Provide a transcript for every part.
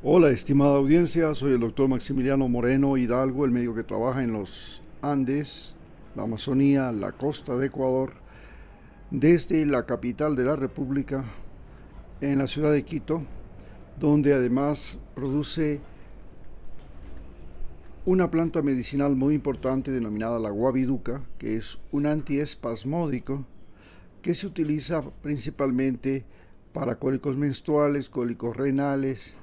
Hola, estimada audiencia, soy el doctor Maximiliano Moreno Hidalgo, el médico que trabaja en los Andes, la Amazonía, la costa de Ecuador, desde la capital de la República, en la ciudad de Quito, donde además produce una planta medicinal muy importante denominada la guabiduca, que es un antiespasmódico que se utiliza principalmente para cólicos menstruales, cólicos renales,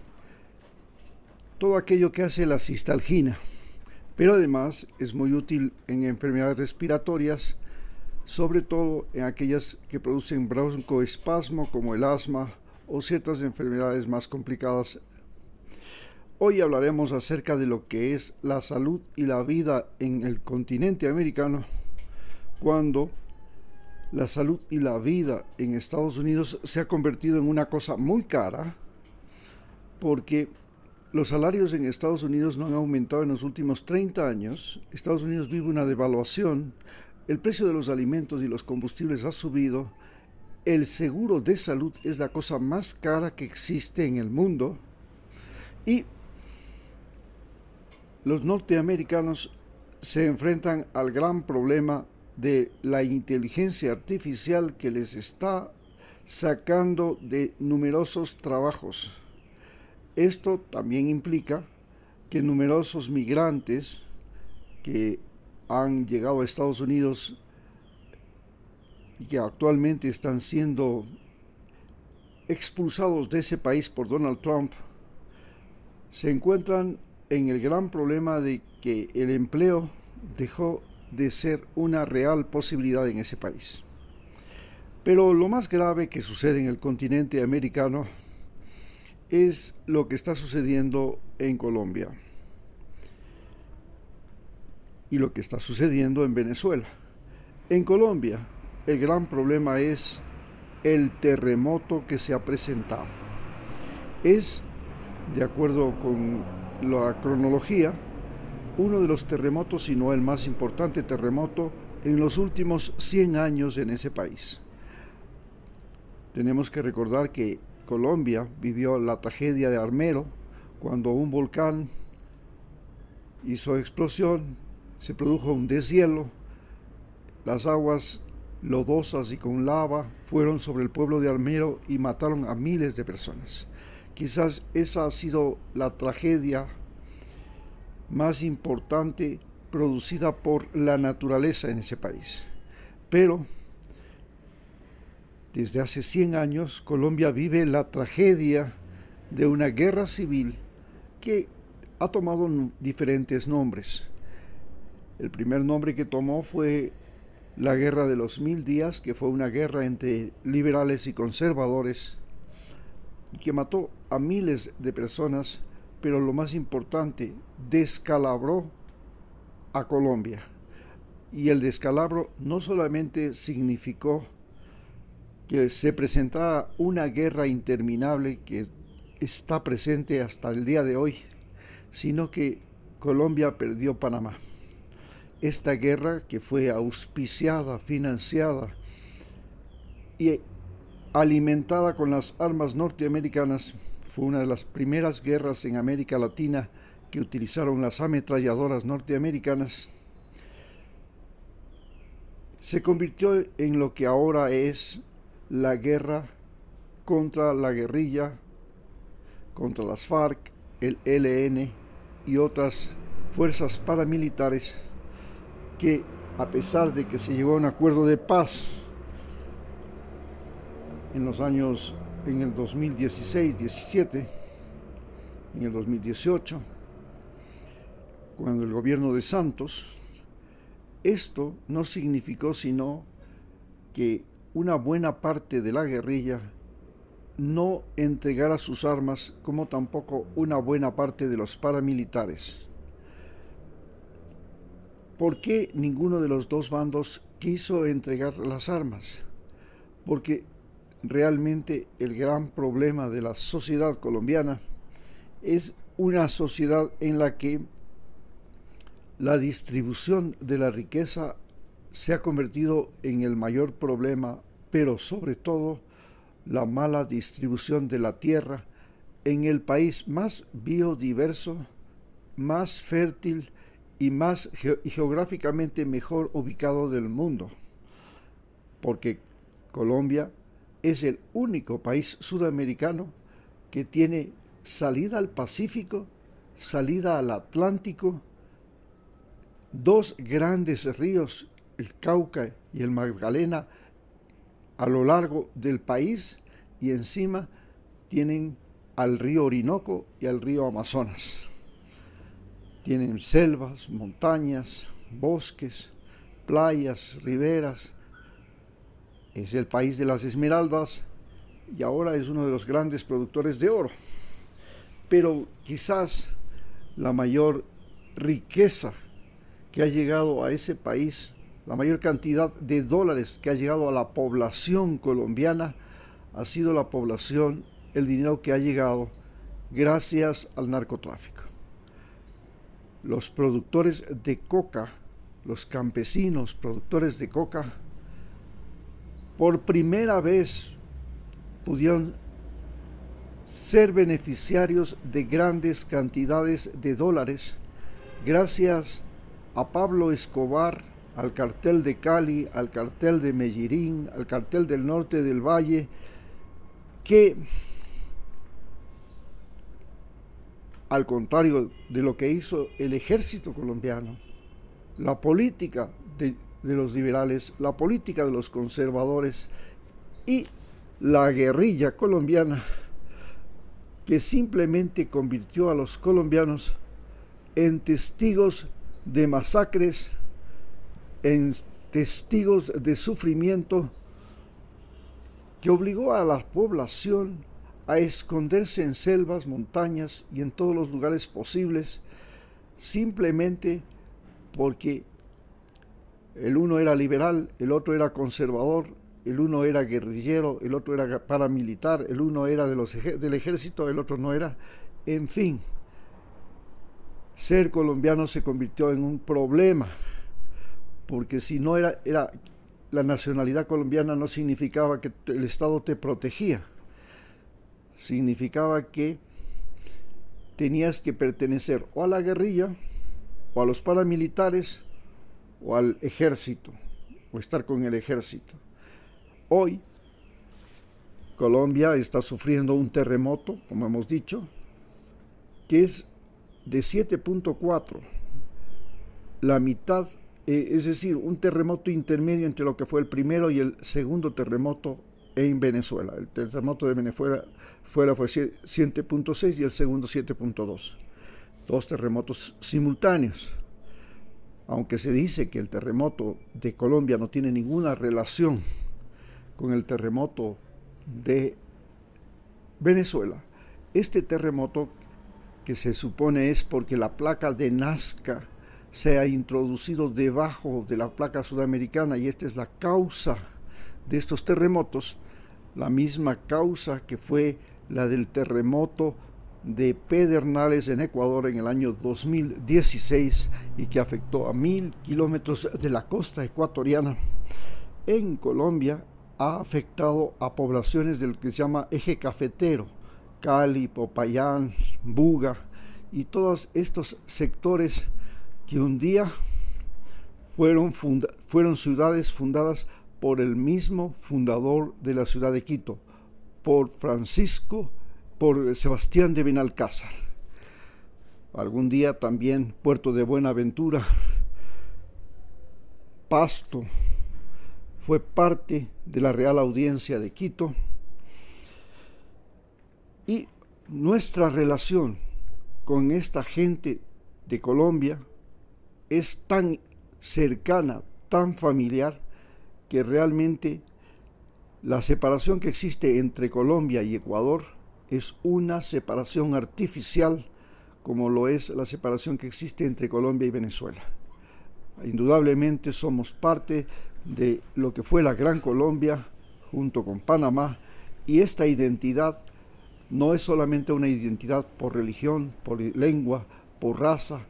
todo aquello que hace la cistalgina, pero además es muy útil en enfermedades respiratorias, sobre todo en aquellas que producen broncoespasmo como el asma o ciertas enfermedades más complicadas. Hoy hablaremos acerca de lo que es la salud y la vida en el continente americano, cuando la salud y la vida en Estados Unidos se ha convertido en una cosa muy cara, porque los salarios en Estados Unidos no han aumentado en los últimos 30 años. Estados Unidos vive una devaluación. El precio de los alimentos y los combustibles ha subido. El seguro de salud es la cosa más cara que existe en el mundo. Y los norteamericanos se enfrentan al gran problema de la inteligencia artificial que les está sacando de numerosos trabajos. Esto también implica que numerosos migrantes que han llegado a Estados Unidos y que actualmente están siendo expulsados de ese país por Donald Trump, se encuentran en el gran problema de que el empleo dejó de ser una real posibilidad en ese país. Pero lo más grave que sucede en el continente americano es lo que está sucediendo en Colombia y lo que está sucediendo en Venezuela. En Colombia, el gran problema es el terremoto que se ha presentado. Es, de acuerdo con la cronología, uno de los terremotos, si no el más importante terremoto en los últimos 100 años en ese país. Tenemos que recordar que Colombia vivió la tragedia de Armero, cuando un volcán hizo explosión, se produjo un deshielo, las aguas lodosas y con lava fueron sobre el pueblo de Armero y mataron a miles de personas. Quizás esa ha sido la tragedia más importante producida por la naturaleza en ese país. Pero desde hace 100 años Colombia vive la tragedia de una guerra civil que ha tomado diferentes nombres. El primer nombre que tomó fue la Guerra de los 1000 días, que fue una guerra entre liberales y conservadores, que mató a miles de personas, pero lo más importante, descalabró a Colombia. Y el descalabro no solamente significó que se presentara una guerra interminable que está presente hasta el día de hoy, sino que Colombia perdió Panamá. Esta guerra, que fue auspiciada, financiada y alimentada con las armas norteamericanas, fue una de las primeras guerras en América Latina que utilizaron las ametralladoras norteamericanas, se convirtió en lo que ahora es la guerra contra la guerrilla, contra las FARC, el ELN y otras fuerzas paramilitares que, a pesar de que se llegó a un acuerdo de paz en el 2016-17, en el 2018, cuando el gobierno de Santos, esto no significó sino que una buena parte de la guerrilla no entregara sus armas, como tampoco una buena parte de los paramilitares. ¿Por qué ninguno de los dos bandos quiso entregar las armas? Porque realmente el gran problema de la sociedad colombiana es una sociedad en la que la distribución de la riqueza se ha convertido en el mayor problema, pero sobre todo la mala distribución de la tierra en el país más biodiverso, más fértil y más geográficamente mejor ubicado del mundo, porque Colombia es el único país sudamericano que tiene salida al Pacífico, salida al Atlántico, dos grandes ríos, el Cauca y el Magdalena, a lo largo del país, y encima tienen al río Orinoco y al río Amazonas. Tienen selvas, montañas, bosques, playas, riberas. Es el país de las esmeraldas y ahora es uno de los grandes productores de oro. Pero quizás la mayor riqueza que ha llegado a ese país, la mayor cantidad de dólares que ha llegado a la población colombiana, ha sido la población, el dinero que ha llegado gracias al narcotráfico. Los productores de coca, los campesinos productores de coca, por primera vez pudieron ser beneficiarios de grandes cantidades de dólares gracias a Pablo Escobar, al cartel de Cali, al cartel de Medellín, al cartel del norte del Valle, que al contrario de lo que hizo el ejército colombiano, la política de los liberales, la política de los conservadores y la guerrilla colombiana, que simplemente convirtió a los colombianos en testigos de masacres, en testigos de sufrimiento, que obligó a la población a esconderse en selvas, montañas y en todos los lugares posibles, simplemente porque el uno era liberal, el otro era conservador, el uno era guerrillero, el otro era paramilitar, el uno era del ejército, el otro no era. En fin, ser colombiano se convirtió en un problema, porque si no era la nacionalidad colombiana no significaba que el Estado te protegía, significaba que tenías que pertenecer o a la guerrilla, o a los paramilitares, o al ejército, o estar con el ejército. Hoy, Colombia está sufriendo un terremoto, como hemos dicho, que es de 7.4, la mitad, es decir, un terremoto intermedio entre lo que fue el primero y el segundo terremoto en Venezuela. El terremoto de Venezuela fue 7.6 y el segundo 7.2. Dos terremotos simultáneos. Aunque se dice que el terremoto de Colombia no tiene ninguna relación con el terremoto de Venezuela, este terremoto, que se supone es porque la placa de Nazca se ha introducido debajo de la placa sudamericana, y esta es la causa de estos terremotos, la misma causa que fue la del terremoto de Pedernales en Ecuador en el año 2016 y que afectó a 1000 kilómetros de la costa ecuatoriana. En Colombia ha afectado a poblaciones del que se llama eje cafetero, Cali, Popayán, Buga y todos estos sectores que un día fueron ciudades fundadas por el mismo fundador de la ciudad de Quito, por Sebastián de Benalcázar. Algún día también Puerto de Buenaventura, Pasto, fue parte de la Real Audiencia de Quito. Y nuestra relación con esta gente de Colombia es tan cercana, tan familiar, que realmente la separación que existe entre Colombia y Ecuador es una separación artificial, como lo es la separación que existe entre Colombia y Venezuela. Indudablemente somos parte de lo que fue la Gran Colombia junto con Panamá, y esta identidad no es solamente una identidad por religión, por lengua, por raza,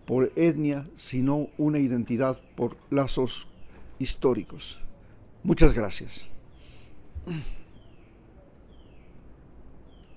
por etnia, sino una identidad por lazos históricos. Muchas gracias.